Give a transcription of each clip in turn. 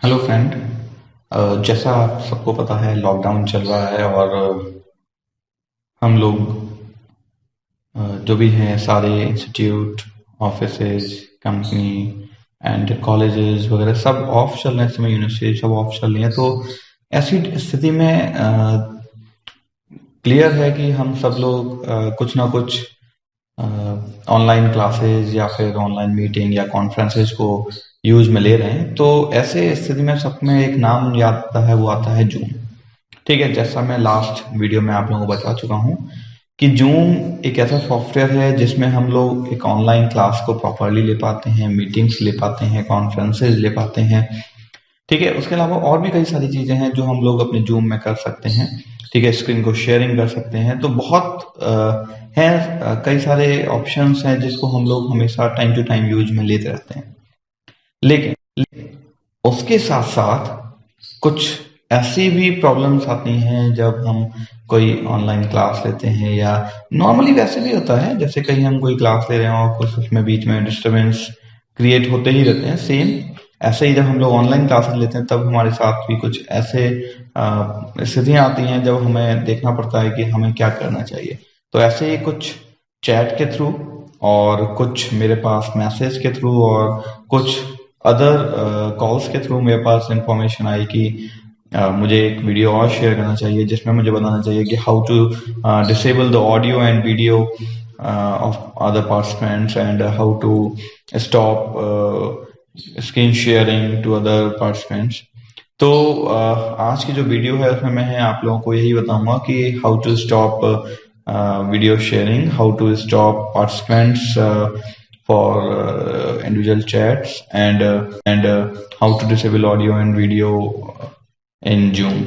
Hello friend. जैसा आप सबको पता है लॉकडाउन चल रहा है और हम लोग जो भी हैं सारे institute, offices, company and colleges वगैरह सब ऑफ चल रहे हैं। इस समय यूनिवर्सिटी सब ऑफ चल रही हैं। तो ऐसी स्थिति में क्लियर है कि हम सब लोग कुछ ना कुछ ऑनलाइन क्लासेस या फिर ऑनलाइन मीटिंग या कॉन्फ्रेंसेज को यूज में ले रहे हैं। तो ऐसे स्थिति में सब में एक नाम याद आता है, वो आता है जूम। ठीक है, जैसा मैं लास्ट वीडियो में आप लोगों को बता चुका हूँ कि जूम एक ऐसा सॉफ्टवेयर है जिसमें हम लोग एक ऑनलाइन क्लास को प्रॉपरली ले पाते हैं, मीटिंग्स ले पाते हैं, कॉन्फ्रेंसेज ले पाते हैं। ठीक है, उसके अलावा और भी कई सारी चीजें हैं जो हम लोग अपने जूम में कर सकते हैं। ठीक है, स्क्रीन को शेयरिंग कर सकते हैं। तो बहुत हैं, कई सारे ऑप्शंस हैं जिसको हम लोग हमेशा टाइम टू टाइम यूज में लेते रहते हैं। लेकिन उसके साथ साथ कुछ ऐसी भी प्रॉब्लम्स आती हैं जब हम कोई ऑनलाइन क्लास लेते हैं, या नॉर्मली वैसे भी होता है जैसे कहीं हम कोई क्लास ले रहे हो और कुछ उसमें बीच में डिस्टरबेंस क्रिएट होते ही रहते हैं। सेम ऐसे ही जब हम लोग ऑनलाइन क्लासेस लेते हैं तब हमारे साथ भी कुछ ऐसे स्थितियां आती हैं जब हमें देखना पड़ता है कि हमें क्या करना चाहिए। तो ऐसे ही कुछ चैट के थ्रू और कुछ मेरे पास मैसेज के थ्रू और कुछ अदर कॉल्स के थ्रू मेरे पास इंफॉर्मेशन आई कि मुझे एक वीडियो और शेयर करना चाहिए जिसमें मुझे बताना चाहिए कि how to disable the audio and video of other participants and how to stop screen sharing to other participants. तो आज की जो वीडियो है उसमें मैं आप लोगों को यही बताऊंगा कि how to stop video sharing, how to stop participants for individual chats, and how to disable audio and video in Zoom.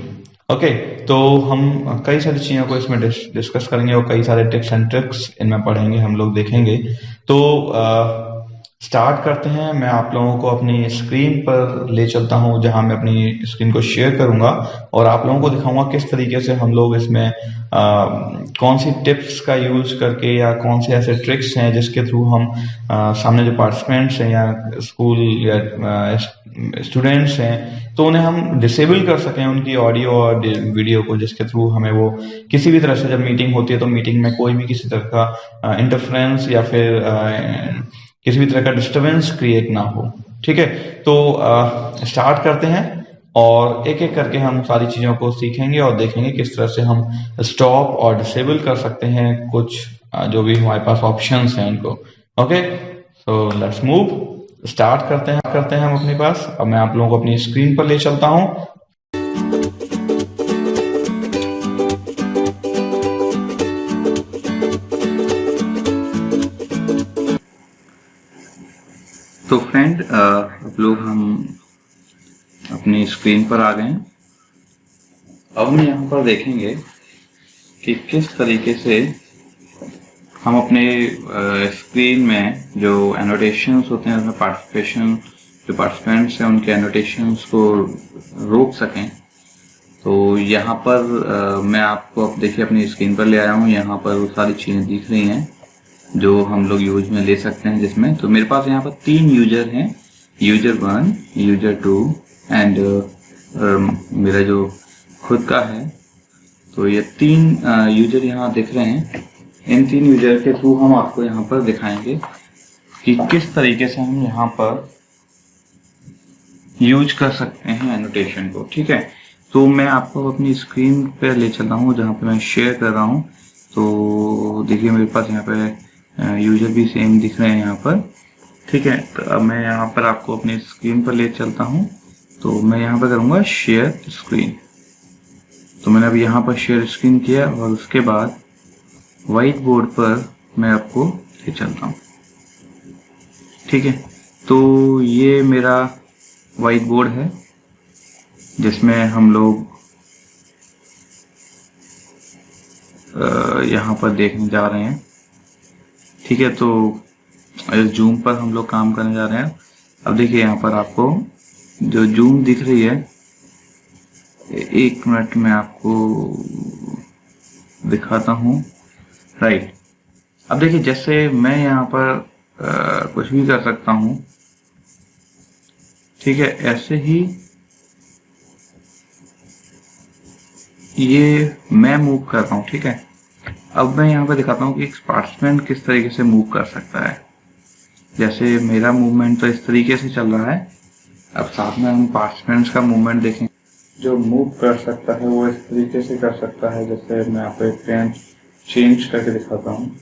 Okay, तो हम कई सारी चीज़ों को इसमें डिस्कस करेंगे और कई सारे टिप्स एंड ट्रिक्स इनमें पढ़ेंगे, हम लोग देखेंगे। तो स्टार्ट करते हैं। मैं आप लोगों को अपनी स्क्रीन पर ले चलता हूं जहां मैं अपनी स्क्रीन को शेयर करूंगा और आप लोगों को दिखाऊंगा किस तरीके से हम लोग इसमें कौन सी टिप्स का यूज करके या कौन से ऐसे ट्रिक्स हैं जिसके थ्रू हम सामने जो पार्टिसिपेंट्स हैं या स्कूल या स्टूडेंट्स हैं तो उन्हें हम डिसेबल कर सकें उनकी ऑडियो और वीडियो को, जिसके थ्रू हमें वो किसी भी तरह से जब मीटिंग होती है तो मीटिंग में कोई भी किसी तरह का इंटरफेरेंस या फिर किसी भी तरह का डिस्टरबेंस क्रिएट ना हो। ठीक है, तो स्टार्ट करते हैं और एक एक करके हम सारी चीजों को सीखेंगे और देखेंगे किस तरह से हम स्टॉप और डिसेबल कर सकते हैं कुछ जो भी हमारे पास ऑप्शंस हैं उनको। Okay, so let's move. Start करते हैं हम अपने पास। अब मैं आप लोगों को अपनी स्क्रीन पर ले चलता हूं। तो फ्रेंड, अब लोग हम अपनी स्क्रीन पर आ गए हैं। अब हम यहाँ पर देखेंगे कि किस तरीके से हम अपने स्क्रीन में जो एनोटेशंस होते हैं उसमें जो पार्टिसिपेंट्स हैं उनके एनोटेशंस को रोक सकें। तो यहाँ पर मैं आपको अब देखिए अपनी स्क्रीन पर ले आया हूँ। यहाँ पर वो सारी चीज़ें दिख रही हैं जो हम लोग यूज में ले सकते हैं, जिसमें तो मेरे पास यहाँ पर 3 यूजर हैं, यूजर 1, यूजर 2 एंड मेरा जो खुद का है। तो ये 3 यूजर यहाँ दिख रहे हैं। इन 3 यूजर के थ्रू हम आपको यहाँ पर दिखाएंगे कि किस तरीके से हम यहाँ पर यूज कर सकते हैं एनोटेशन को। ठीक है, तो मैं आपको अपनी स्क्रीन पे ले चल रहा हूँ जहाँ पे मैं शेयर कर रहा हूँ। तो देखिए मेरे पास यहाँ पे यूजर भी सेम दिख रहे हैं यहाँ पर। ठीक है, तो अब मैं यहाँ पर आपको अपनी स्क्रीन पर ले चलता हूँ। तो मैं यहाँ पर करूँगा शेयर स्क्रीन। तो मैंने अब यहाँ पर शेयर स्क्रीन किया और उसके बाद व्हाइट बोर्ड पर मैं आपको ले चलता हूँ। ठीक है, तो ये मेरा व्हाइट बोर्ड है जिसमें हम लोग यहाँ पर देखने जा रहे हैं। ठीक है, तो इस जूम पर हम लोग काम करने जा रहे हैं। अब देखिए यहाँ पर आपको जो जूम दिख रही है, 1 मिनट में आपको दिखाता हूँ। राइट, अब देखिए जैसे मैं यहाँ पर कुछ भी कर सकता हूँ। ठीक है, ऐसे ही ये मैं मूव कर रहा हूँ, ठीक है। अब मैं यहाँ पे दिखाता हूँ कि एक पार्टिसिपेंट किस तरीके से मूव कर सकता है। जैसे मेरा मूवमेंट तो इस तरीके से चल रहा है, अब साथ में हम पार्टिसिपेंट्स का मूवमेंट देखें। जो मूव कर सकता है वो इस तरीके से कर सकता है। जैसे मैं यहाँ पे पेन चेंज करके दिखाता हूँ,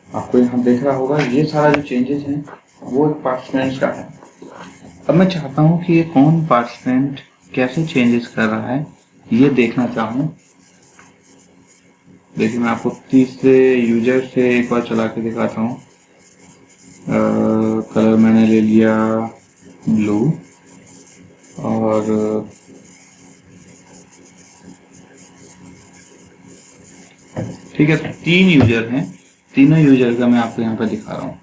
आपको यहाँ देख रहा होगा ये सारा जो चेंजेस हैं वो एक पार्टिसिपेंट्स का है। अब मैं चाहता हूँ कि ये कौन पार्टिसिपेंट कैसे चेंजेस कर रहा है ये देखना चाहूँ। देखिए मैं आपको तीसरे यूजर से एक बार चला के दिखाता हूँ। कलर मैंने ले लिया ब्लू और ठीक है, 3 यूजर हैं, तीनों यूजर का मैं आपको यहाँ पे दिखा रहा हूँ।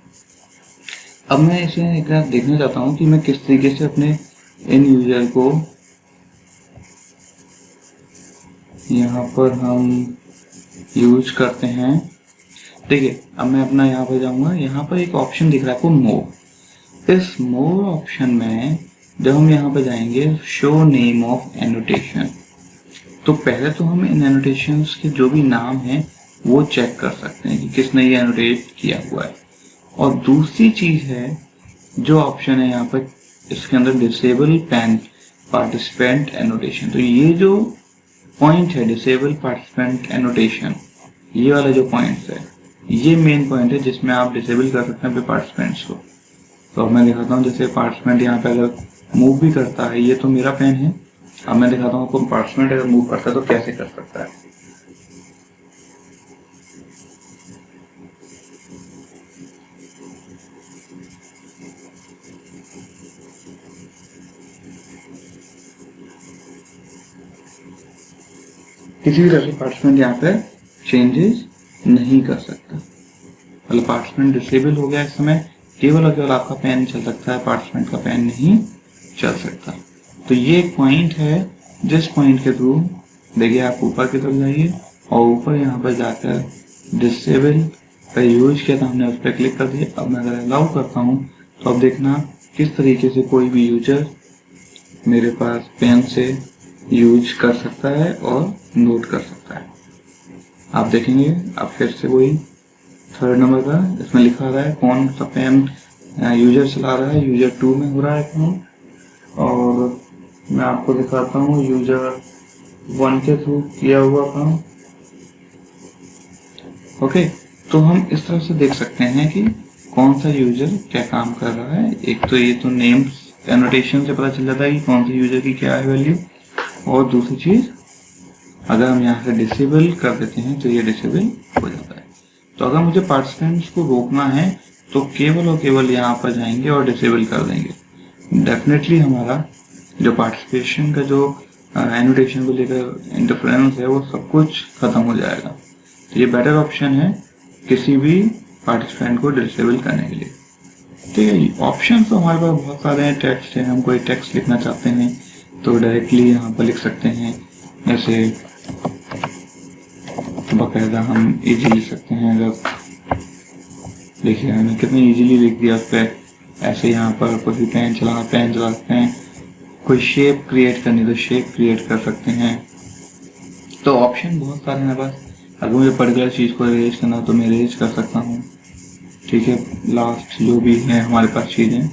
अब मैं इसे एक बार देखना चाहता हूँ कि मैं किस तरीके से अपने इन यूजर को यहाँ पर हम यूज करते हैं। देखिए अब मैं अपना यहाँ पर जाऊंगा, यहाँ पर एक ऑप्शन दिख रहा है आपको मोर। इस मोर ऑप्शन में जब हम यहाँ पर जाएंगे शो नेम ऑफ एनोटेशन, तो पहले तो हम इन एनोटेशंस के जो भी नाम हैं वो चेक कर सकते हैं कि किसने ये एनोटेट किया हुआ है। और दूसरी चीज है जो ऑप्शन है यहाँ पर, इसके अंदर डिसेबल पैन पार्टिसिपेंट एनोटेशन। तो ये जो पॉइंट है डिसेबल पार्टिसिपेंट एनोटेशन, ये वाला जो पॉइंट है ये मेन पॉइंट है जिसमें आप डिसेबल कर सकते हैं अपने पार्टिसिपेंट्स को। तो अब मैं दिखाता हूँ, जैसे पार्टिसिपेंट यहाँ पे अगर मूव भी करता है, ये तो मेरा पेन है। अब मैं दिखाता हूँ आपको पार्टिसिपेंट अगर मूव करता है तो कैसे कर सकता है। किसी भी तरह से पार्टिसिपेंट यहाँ पे चेंजेस नहीं कर सकता, मतलब पार्टिसिपेंट डिसेबल हो गया। इस समय केवल और केवल आपका पेन चल सकता है, पार्टिसिपेंट का पेन नहीं चल सकता। तो ये एक पॉइंट है जिस पॉइंट के थ्रू देखिए आप ऊपर की तरफ जाइए और ऊपर यहाँ पर जाकर डिसेबल का यूज किया था हमने, उस पर क्लिक कर दिया। अब मैं अगर अलाउ करता हूँ तो अब देखना किस तरीके से कोई भी यूजर मेरे पास पेन से यूज कर सकता है और नोट कर सकता है। आप देखेंगे अब फिर से वही 3rd नंबर का इसमें लिखा रहा है कौन सा पेन यूजर चला रहा है। यूजर 2 में हो रहा है काम, और मैं आपको दिखाता हूँ यूजर 1 के थ्रू किया हुआ काम। ओके, तो हम इस तरह से देख सकते हैं कि कौन सा यूजर क्या काम कर रहा है। एक तो ये तो नेम एनोटेशन से पता चल जाता है कि कौन से यूजर की क्या है वैल्यू, और दूसरी चीज अगर हम यहाँ से डिसेबल कर देते हैं तो ये डिसेबल हो जाता है। तो अगर मुझे पार्टिसिपेंट्स को रोकना है तो केवल और केवल यहाँ पर जाएंगे और डिसेबल कर देंगे। डेफिनेटली हमारा जो पार्टिसिपेशन का जो एनोटेशन को लेकर इंटरफेरेंस है वो सब कुछ खत्म हो जाएगा। तो ये बेटर ऑप्शन है किसी भी पार्टिसिपेंट को डिसेबल करने के लिए। ठीक है, ऑप्शन तो हमारे पास बहुत सारे हैं। टेक्स्ट है, हम कोई टेक्स्ट लिखना चाहते हैं तो डायरेक्टली यहाँ पर लिख सकते हैं, जैसे बाकायदा हम इजीली लिख सकते हैं। अगर देखिए मैंने कितनी इजीली लिख दिया उस पर। ऐसे यहाँ पर कोई पेन चला सकते हैं, कोई शेप क्रिएट करनी तो शेप क्रिएट कर सकते हैं। तो ऑप्शन बहुत सारे हैं बस। अगर मुझे पर्टिकुलर चीज़ को अरेंज करना तो मैं अरेंज कर सकता हूँ। ठीक है, लास्ट जो भी है हमारे पास चीज़ें,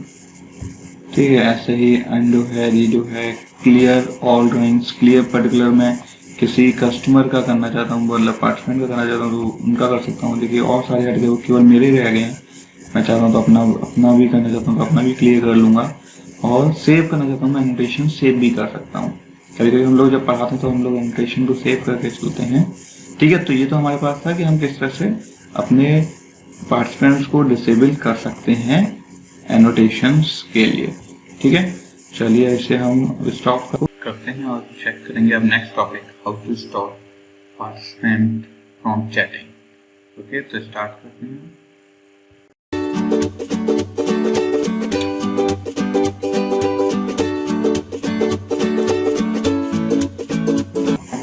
ठीक है। ऐसे ही अंडो है, रीडो है, clear all drawings. Clear particular मैं किसी कस्टमर का करना चाहता हूँ, मतलब पार्टिसिपेंट का करना चाहता हूँ तो उनका कर सकता हूँ। देखिए और सारे हट गए, वो केवल मेरे रह गए हैं। मैं चाहता हूँ तो अपना भी करना चाहता हूँ तो अपना भी क्लियर कर लूंगा, और सेव करना चाहता हूँ मैं एनोटेशन सेव भी कर सकता हूँ। कभी कभी हम लोग जब पढ़ाते हैं तो हम लोग एनोटेशन को सेव करके चलते हैं। ठीक है, तो ये तो हमारे पास था कि हम किस तरह से अपने पार्टिसिपेंट्स को डिसेबल कर सकते हैं एनोटेशंस के लिए। ठीक है, चलिए इसे हम स्टॉप करते हैं और चेक करेंगे अब next topic, how to stop participant from chatting. Okay, तो स्टार्ट करते हैं।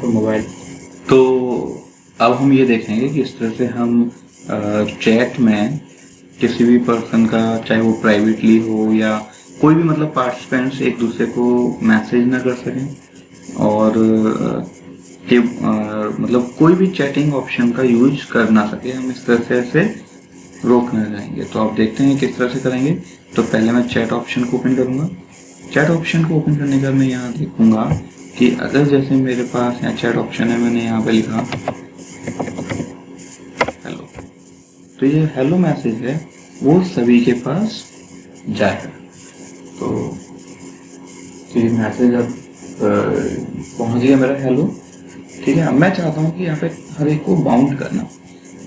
मोबाइल, तो अब हम ये देखेंगे कि इस तरह से हम चैट में किसी भी पर्सन का, चाहे वो प्राइवेटली हो या कोई भी, मतलब पार्टिसिपेंट्स एक दूसरे को मैसेज ना कर सकें, और मतलब कोई भी चैटिंग ऑप्शन का यूज कर ना सके, हम इस तरह से ऐसे रोकना जाएंगे। तो आप देखते हैं किस तरह से करेंगे। तो पहले मैं चैट ऑप्शन को ओपन करूंगा। चैट ऑप्शन को ओपन करने का मैं यहाँ देखूंगा कि अगर जैसे मेरे पास यहाँ चैट ऑप्शन है, मैंने यहाँ पे लिखा हेलो, तो ये हेलो मैसेज है वो सभी के पास जाएगा। तो ये मैसेज अब पहुंच गया मेरा हेलो, ठीक है। अब मैं चाहता हूँ कि यहाँ पे हर एक को बाउंड करना।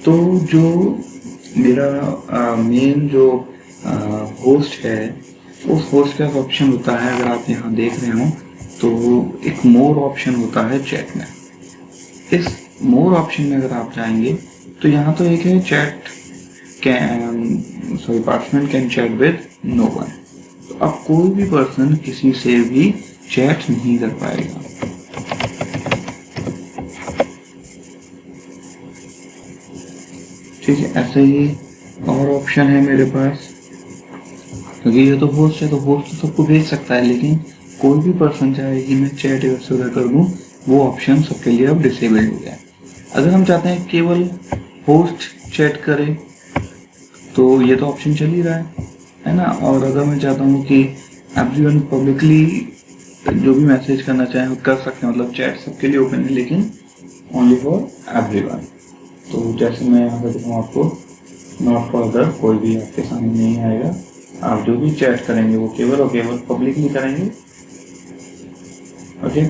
तो जो मेरा मेन जो होस्ट है, उस होस्ट का ऑप्शन होता है, अगर आप यहाँ देख रहे हो तो एक मोर ऑप्शन होता है चैट में। इस मोर ऑप्शन में अगर आप जाएंगे तो यहाँ तो एक है chat participant can chat with no one. तो अब कोई भी पर्सन किसी से भी चैट नहीं कर पाएगा। ठीक है, ऐसे ही और ऑप्शन है मेरे पास, क्योंकि ये तो होस्ट है तो होस्ट तो सबको भेज सकता है, लेकिन कोई भी पर्सन चाहे कि मैं चैट वगैरह कर दूं, वो ऑप्शन सबके लिए अब डिसेबल्ड हो गया है। अगर हम चाहते हैं केवल होस्ट चैट करे तो ये तो ऑप्शन चल ही रहा है ना। और अगर मैं चाहता हूँ कि एवरीवन पब्लिकली जो भी मैसेज करना चाहे कर सकते हैं, मतलब चैट सबके लिए ओपन है लेकिन ओनली फॉर एवरीवन। तो जैसे मैं यहाँ पे दिखाऊँ आपको, नॉट फॉर अदर, कोई भी आपके सामने नहीं आएगा। आप जो भी चैट करेंगे वो केवल और केवल पब्लिकली करेंगे। ओके,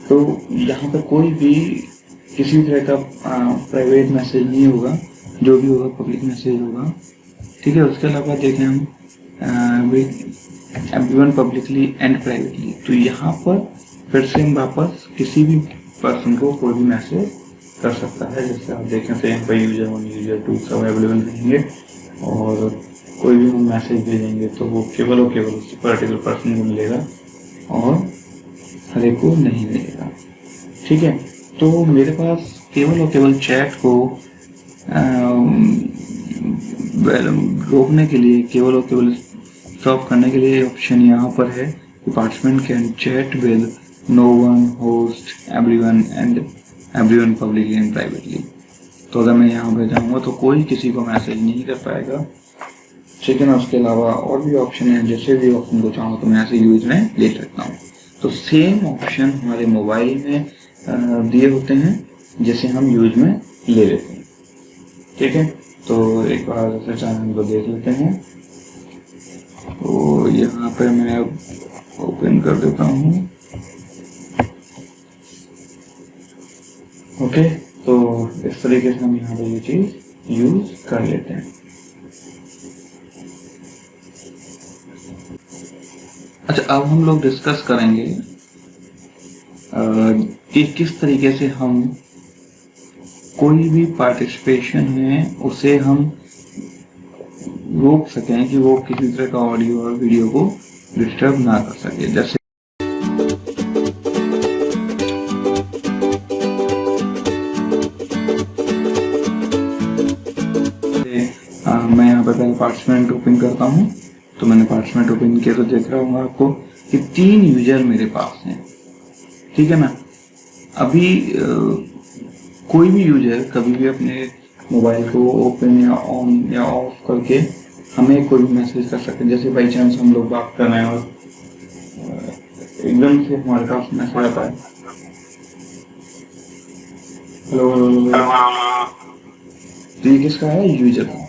तो यहाँ पे कोई भी किसी तरह का प्राइवेट मैसेज नहीं होगा, जो भी होगा पब्लिक मैसेज होगा। ठीक है, उसके अलावा देखें हम एवरीवन पब्लिकली एंड प्राइवेटली। तो यहाँ पर फिर से हम वापस किसी भी पर्सन को कोई भी मैसेज कर सकता है। जैसे आप देखें तो यहाँ पर यूजर 1 यूजर 2 सब अवेलेबल रहेंगे, और कोई भी हम मैसेज भेजेंगे तो वो केवल और केवल उस पर्टिकुलर पर्सन को मिलेगा और हर एक को नहीं मिलेगा। ठीक है, तो मेरे पास केवल और केवल चैट को रोकने के लिए, केवल और केवल स्टॉप करने के लिए ऑप्शन यहाँ पर है कि participant can chat with no one, host, everyone and everyone publicly and privately. तो अगर मैं यहाँ पे जाऊँगा तो कोई किसी को मैसेज नहीं कर पाएगा। ठीक है ना। उसके अलावा और भी ऑप्शन है, जैसे भी ऑप्शन को चाहूँ तो मैं ऐसे यूज में ले सकता हूँ। तो सेम ऑप्शन हमारे मोबाइल में दिए होते हैं जैसे हम यूज में ले लेते हैं। ठीक है, तो एक बार ऐसे चैनल को देख लेते हैं। तो यहाँ पे मैं ओपन कर देता हूँ। ओके, तो इस तरीके से हम यहाँ पे ये चीज यूज कर लेते हैं। अच्छा, अब हम लोग डिस्कस करेंगे कि किस तरीके से हम कोई भी पार्टिसिपेशन है उसे हम रोक सकें कि वो किसी तरह का ऑडियो और वीडियो को डिस्टर्ब ना कर सके। जैसे मैं यहाँ पर पहले पार्टिसिपेंट ओपन करता हूँ। तो मैंने पार्टिसिपेंट ओपन किया तो देख रहा हूँ आपको कि 3 यूजर मेरे पास हैं। ठीक है ना। अभी कोई भी यूजर कभी भी अपने मोबाइल को ओपन या ऑन या ऑफ करके हमें कोई भी मैसेज कर सकते हैं। जैसे बाई चांस हम लोग बात कर रहे हैं और एकदम से हमारे पास मैसेज आता है, हेलो हेलो, तो ये किसका है? यूजर का।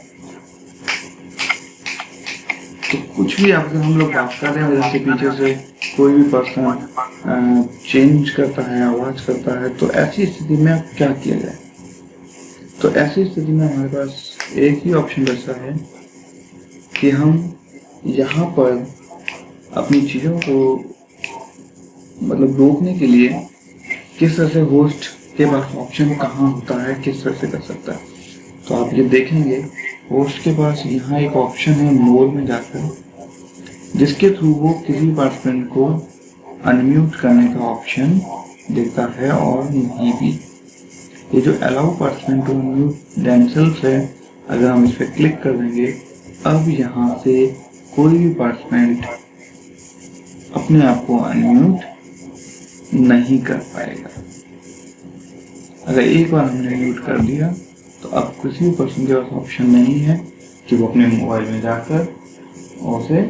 तो कुछ भी अगर हम लोग बात कर रहे हैं, जैसे पीछे से कोई भी पर्सन चेंज करता है, आवाज करता है, तो ऐसी स्थिति में अब क्या किया जाए? तो ऐसी स्थिति में हमारे पास एक ही ऑप्शन बचता है कि हम यहाँ पर अपनी चीजों को मतलब रोकने के लिए किस तरह से होस्ट के पास ऑप्शन कहाँ होता है, किस तरह से कर सकता है। तो आप ये देखेंगे होस्ट के पास यहाँ एक ऑप्शन है मोर में जाकर, जिसके थ्रू वो किसी पार्टिसिपेंट को अनम्यूट करने का ऑप्शन देता है और नहीं भी। ये जो allow participant to unmute themselves है, अगर हम इस पर क्लिक कर देंगे, अब यहाँ से कोई भी पार्टिसिपेंट अपने आप को अनम्यूट नहीं कर पाएगा। अगर एक बार हमने म्यूट कर दिया तो अब किसी पर्सन के पास ऑप्शन नहीं है कि वो अपने मोबाइल में जाकर उसे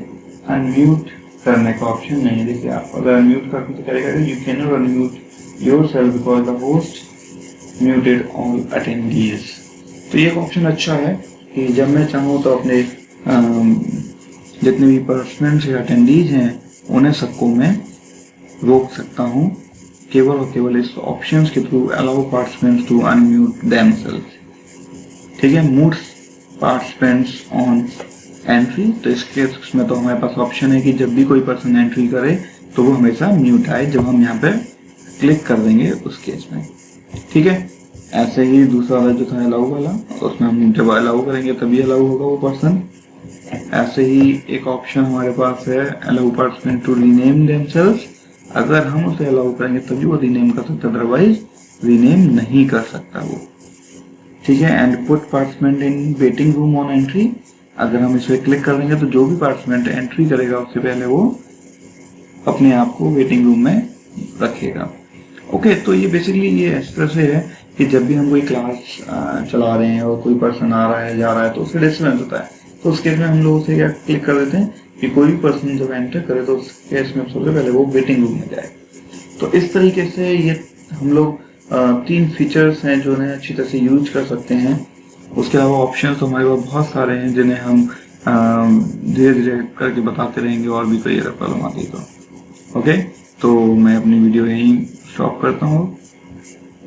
अनम्यूट करने का ऑप्शन नहीं है। देखिए आप अगर अनम्यूट करते तो करेगा you can not unmute yourself because the host muted all attendees. तो ये एक ऑप्शन अच्छा है कि जब मैं चाहूँ तो अपने जितने भी पार्टिसिपेंट्स या अटेंडीज हैं उन्हें सबको मैं रोक सकता हूँ केवल और केवल इस ऑप्शंस के through allow participants to unmute themself. ठीक है, मूड पार्टिसिपेंट्स ऑन एंट्री, तो इस केस में तो हमारे पास ऑप्शन है कि जब भी कोई पर्सन एंट्री करे तो वो हमेशा म्यूट आए जब हम यहाँ पे क्लिक कर देंगे उस केस में। ठीक है, ऐसे ही दूसरा वाला जो था अलाउ वाला, उसमें हम जब अलाउ करेंगे तभी अलाउ होगा वो पर्सन। ऐसे ही एक ऑप्शन हमारे पास है allow participant to rename themselves, अगर हम उसे अलाउ करेंगे तभी वो रीनेम कर सकता है, अदरवाइज रीनेम नहीं कर सकता वो। ठीक है, and put participant in waiting room on entry, अगर हम इस पर क्लिक कर देंगे तो जो भी पार्टिसिपेंट एंट्री करेगा उससे पहले वो अपने आप को वेटिंग रूम में रखेगा। ओके, तो ये बेसिकली ये इस तरह से है कि जब भी हम कोई क्लास चला रहे हैं और कोई पर्सन आ रहा है जा रहा है तो उससे डिस्टर्बेंस होता है, तो उस केस में हम लोग उसे क्या क्लिक कर देते हैं कि कोई भी पर्सन जब एंटर करे तो उस केस में सबसे पहले वो वेटिंग रूम में जाए। तो इस तरीके से ये हम लोग 3 फीचर्स हैं जो उन्हें अच्छी तरह से यूज कर सकते हैं। उसके अलावा ऑप्शन तो हमारे पास बहुत सारे हैं जिन्हें हम धीरे धीरे करके बताते रहेंगे, और भी कोई अगर प्रॉब्लम आती है तो। ओके, तो मैं अपनी वीडियो यहीं स्टॉप करता हूँ।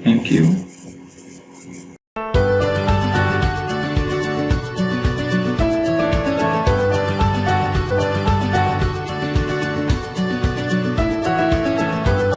Thank you.